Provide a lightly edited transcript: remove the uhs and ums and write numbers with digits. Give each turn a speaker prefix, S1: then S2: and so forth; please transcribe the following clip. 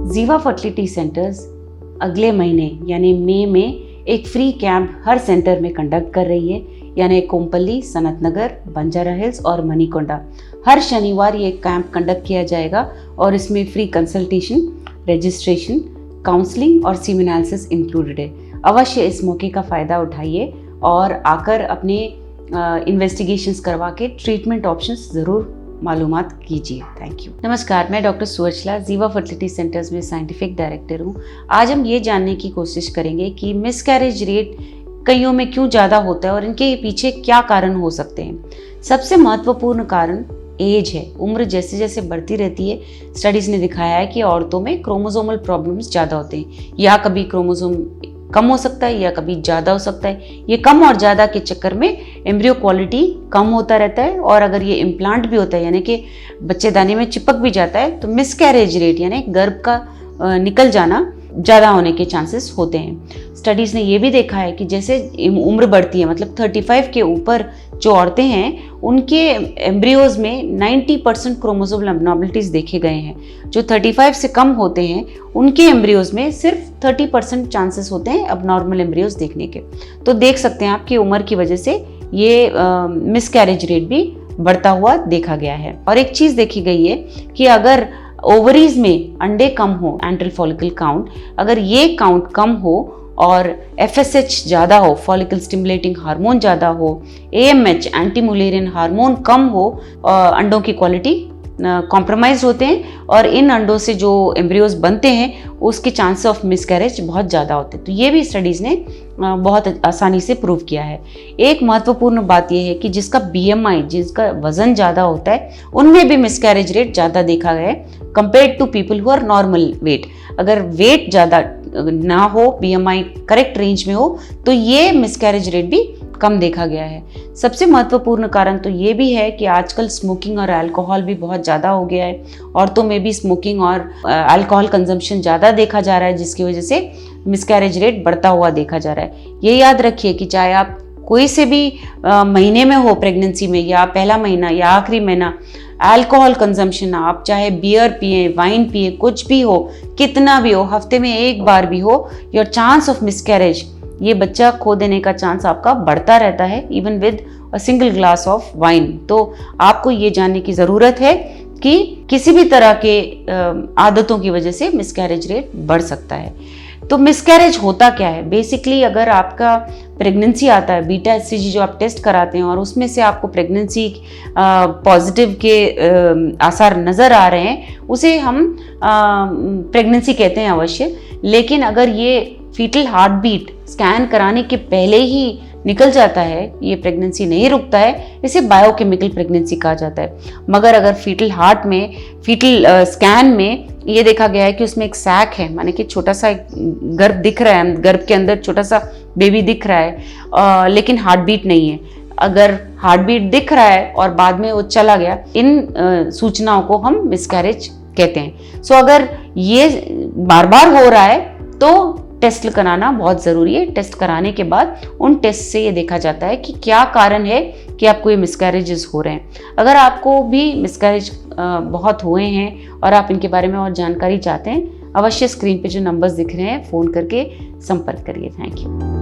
S1: जीवा fertility centres अगले महीने यानी मई में एक फ्री कैंप हर सेंटर में कंडक्ट कर रही है, यानी कोम्पल्ली, सनत नगर, बंजारा हिल्स और मनीकोंडा। हर शनिवार ये कैंप कंडक्ट किया जाएगा और इसमें फ्री कंसल्टेशन, रजिस्ट्रेशन, काउंसलिंग और सेमिनार्स इंक्लूडेड है। अवश्य इस मौके का फ़ायदा उठाइए और आकर अपने इन्वेस्टिगेशंस करवा के ट्रीटमेंट ऑप्शंस ज़रूर मालूमात कीजिए। Thank you. नमस्कार, मैं डॉक्टर सुवचला जीवा फर्टिलिटी सेंटर्स में साइंटिफिक डायरेक्टर हूँ। आज हम ये जानने की कोशिश करेंगे कि मिसकैरेज रेट कईयों में क्यों ज़्यादा होता है और इनके पीछे क्या कारण हो सकते हैं। सबसे महत्वपूर्ण कारण एज है। उम्र जैसे जैसे बढ़ती रहती है, स्टडीज़ ने दिखाया है कि औरतों में क्रोमोसोमल प्रॉब्लम्स ज़्यादा होते हैं। या कभी क्रोमोसोम कम हो सकता है या कभी ज़्यादा हो सकता है। ये कम और ज़्यादा के चक्कर में एम्ब्रियो क्वालिटी कम होता रहता है और अगर ये इम्प्लांट भी होता है यानी कि बच्चेदानी में चिपक भी जाता है तो मिसकैरेज रेट यानी गर्भ का निकल जाना ज़्यादा होने के चांसेस होते हैं। स्टडीज़ ने ये भी देखा है कि जैसे उम्र बढ़ती है, मतलब 35 के ऊपर जो औरतें हैं उनके एम्ब्रियोज में 90% क्रोमोसोमल एब्नॉर्मलिटीज़ देखे गए हैं। जो 35 से कम होते हैं उनके एम्ब्रियोज में सिर्फ 30% चांसेस होते हैं अबनॉर्मल एम्ब्रियोज देखने के। तो देख सकते हैं आपकी उम्र की वजह से ये मिसकैरेज रेट भी बढ़ता हुआ देखा गया है। और एक चीज़ देखी गई है कि अगर ओवरीज में अंडे कम हो, एंट्रल फॉलिकल काउंट, अगर ये काउंट कम हो और FSH ज़्यादा हो, फॉलिकल स्टिमुलेटिंग हार्मोन ज़्यादा हो, AMH एंटी मुलेरियन हार्मोन कम हो, अंडों की क्वालिटी कॉम्प्रोमाइज होते हैं और इन अंडों से जो एम्ब्रियोज बनते हैं उसके चांस ऑफ मिसकैरेज बहुत ज़्यादा होते हैं। तो ये भी स्टडीज़ ने बहुत आसानी से प्रूव किया है। एक महत्वपूर्ण बात यह है कि जिसका BMI, जिसका वजन ज़्यादा होता है, उनमें भी मिसकैरेज रेट ज़्यादा देखा गया है compared to people who are normal weight. अगर वेट ज़्यादा ना हो, BMI करेक्ट रेंज में हो, तो ये मिसकैरेज रेट भी कम देखा गया है। सबसे महत्वपूर्ण कारण तो ये भी है कि आजकल स्मोकिंग और अल्कोहल भी बहुत ज़्यादा हो गया है। औरतों में भी स्मोकिंग और अल्कोहल कंजम्पशन ज़्यादा देखा जा रहा है, जिसकी वजह से मिसकैरेज रेट बढ़ता हुआ देखा जा रहा है। ये याद रखिए कि चाहे आप कोई से भी महीने में हो, प्रेगनेंसी में या पहला महीना या आखिरी महीना, अल्कोहल कंजम्पशन आप चाहे बियर पिए, वाइन पिए, कुछ भी हो, कितना भी हो, हफ्ते में एक बार भी हो, योर चांस ऑफ मिसकैरेज, ये बच्चा खो देने का चांस आपका बढ़ता रहता है, even with a single glass of wine. तो आपको ये जानने की ज़रूरत है कि किसी भी तरह के आदतों की वजह से मिसकैरेज रेट बढ़ सकता है। तो मिसकैरेज होता क्या है? बेसिकली अगर आपका प्रेगनेंसी आता है, बीटा HCG जो आप टेस्ट कराते हैं और उसमें से आपको प्रेगनेंसी पॉजिटिव के आसार नज़र आ रहे हैं, उसे हम प्रेगनेंसी कहते हैं अवश्य। लेकिन अगर ये फीटल हार्ट बीट स्कैन कराने के पहले ही निकल जाता है, ये प्रेगनेंसी नहीं रुकता है, इसे बायोकेमिकल प्रेगनेंसी कहा जाता है। मगर अगर फीटल हार्ट में, फीटल स्कैन में ये देखा गया है कि उसमें एक सैक है, माने कि छोटा सा एक गर्भ दिख रहा है, गर्भ के अंदर छोटा सा बेबी दिख रहा है, लेकिन हार्ट बीट नहीं है। अगर हार्ट बीट दिख रहा है और बाद में वो चला गया, इन सूचनाओं को हम मिसकैरेज कहते हैं। सो अगर ये बार बार हो रहा है तो टेस्ट कराना बहुत ज़रूरी है। टेस्ट कराने के बाद उन टेस्ट से ये देखा जाता है कि क्या कारण है कि आपको ये मिसकैरेजेस हो रहे हैं। अगर आपको भी मिसकैरेज बहुत हुए हैं और आप इनके बारे में और जानकारी चाहते हैं, अवश्य स्क्रीन पे जो नंबर्स दिख रहे हैं फ़ोन करके संपर्क करिए। Thank you.